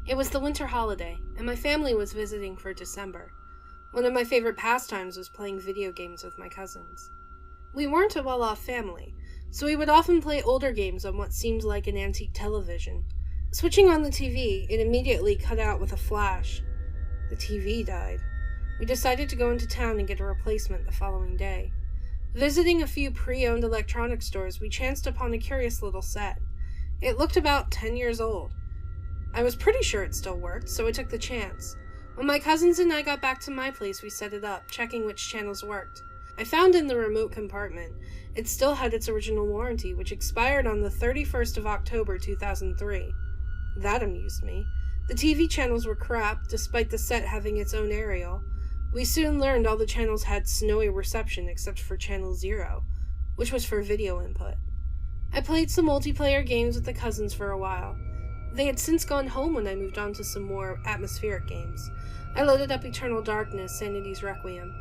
It was the winter holiday, and my family was visiting for December. One of my favorite pastimes was playing video games with my cousins. We weren't a well-off family, so we would often play older games on what seemed like an antique television. Switching on the TV, it immediately cut out with a flash. The TV died. We decided to go into town and get a replacement the following day. Visiting a few pre-owned electronics stores, we chanced upon a curious little set. It looked about 10 years old. I was pretty sure it still worked, so I took the chance. When my cousins and I got back to my place, we set it up, checking which channels worked. I found in the remote compartment. It still had its original warranty, which expired on the 31st of October 2003. That amused me. The TV channels were crap, despite the set having its own aerial. We soon learned all the channels had snowy reception except for channel 0, which was for video input. I played some multiplayer games with the cousins for a while. They had since gone home when I moved on to some more atmospheric games. I loaded up Eternal Darkness, Sanity's Requiem.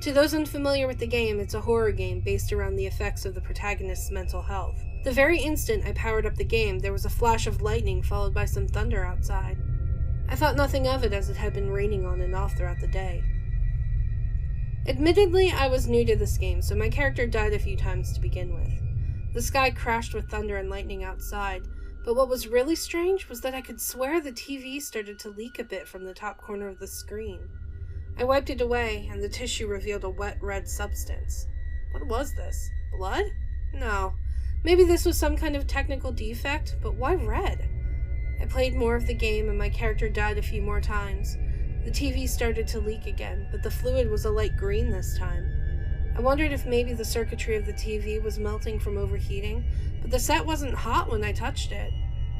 To those unfamiliar with the game, it's a horror game based around the effects of the protagonist's mental health. The very instant I powered up the game, there was a flash of lightning followed by some thunder outside. I thought nothing of it as it had been raining on and off throughout the day. Admittedly, I was new to this game, so my character died a few times to begin with. The sky crashed with thunder and lightning outside, but what was really strange was that I could swear the TV started to leak a bit from the top corner of the screen. I wiped it away, and the tissue revealed a wet red substance. What was this? Blood? No. Maybe this was some kind of technical defect, but why red? I played more of the game, and my character died a few more times. The TV started to leak again, but the fluid was a light green this time. I wondered if maybe the circuitry of the TV was melting from overheating, but the set wasn't hot when I touched it.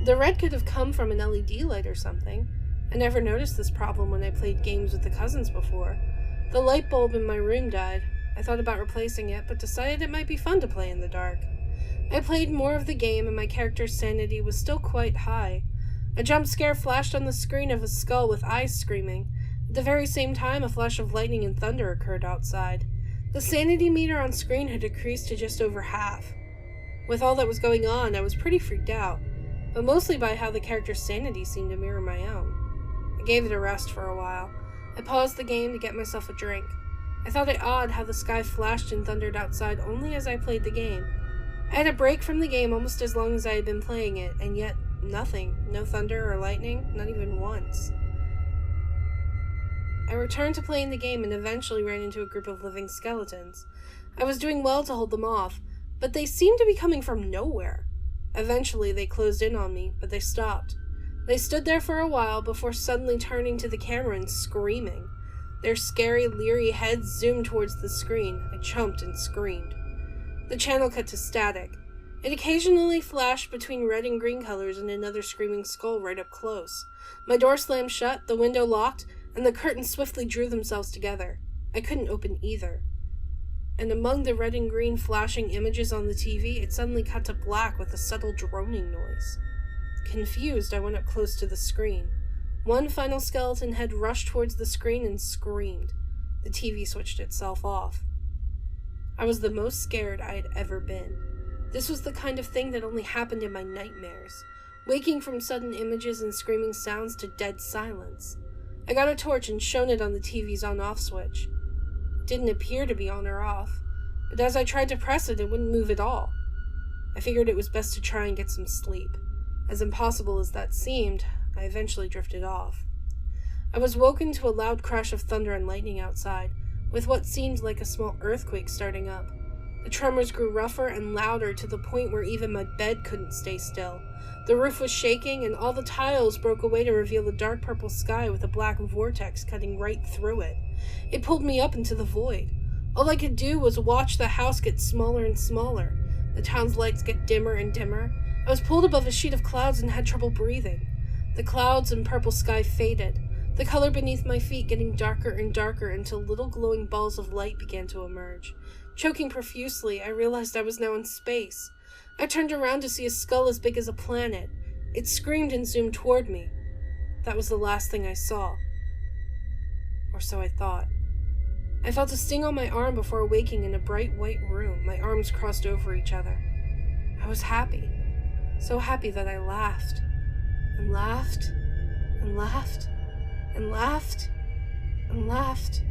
The red could have come from an LED light or something. I never noticed this problem when I played games with the cousins before. The light bulb in my room died. I thought about replacing it, but decided it might be fun to play in the dark. I played more of the game, and my character's sanity was still quite high. A jump scare flashed on the screen of a skull with eyes screaming. At the very same time, a flash of lightning and thunder occurred outside. The sanity meter on screen had decreased to just over half. With all that was going on, I was pretty freaked out, but mostly by how the character's sanity seemed to mirror my own. I gave it a rest for a while. I paused the game to get myself a drink. I thought it odd how the sky flashed and thundered outside only as I played the game. I had a break from the game almost as long as I had been playing it, and yet nothing. No thunder or lightning, not even once. I returned to playing the game and eventually ran into a group of living skeletons. I was doing well to hold them off, but they seemed to be coming from nowhere. Eventually they closed in on me, but they stopped. They stood there for a while before suddenly turning to the camera and screaming. Their scary, leery heads zoomed towards the screen. I jumped and screamed. The channel cut to static. It occasionally flashed between red and green colors and another screaming skull right up close. My door slammed shut, the window locked, and the curtains swiftly drew themselves together. I couldn't open either. And among the red and green flashing images on the TV, it suddenly cut to black with a subtle droning noise. Confused, I went up close to the screen. One final skeleton head rushed towards the screen and screamed. The TV switched itself off. I was the most scared I had ever been. This was the kind of thing that only happened in my nightmares, waking from sudden images and screaming sounds to dead silence. I got a torch and shone it on the TV's on-off switch. It didn't appear to be on or off, but as I tried to press it, it wouldn't move at all. I figured it was best to try and get some sleep. As impossible as that seemed, I eventually drifted off. I was woken to a loud crash of thunder and lightning outside, with what seemed like a small earthquake starting up. The tremors grew rougher and louder to the point where even my bed couldn't stay still. The roof was shaking, and all the tiles broke away to reveal the dark purple sky with a black vortex cutting right through it. It pulled me up into the void. All I could do was watch the house get smaller and smaller, the town's lights get dimmer and dimmer. I was pulled above a sheet of clouds and had trouble breathing. The clouds and purple sky faded, the color beneath my feet getting darker and darker until little glowing balls of light began to emerge. Choking profusely, I realized I was now in space. I turned around to see a skull as big as a planet. It screamed and zoomed toward me. That was the last thing I saw. Or so I thought. I felt a sting on my arm before awaking in a bright white room, my arms crossed over each other. I was happy. So happy that I laughed. And laughed. and laughed and laughed and laughed.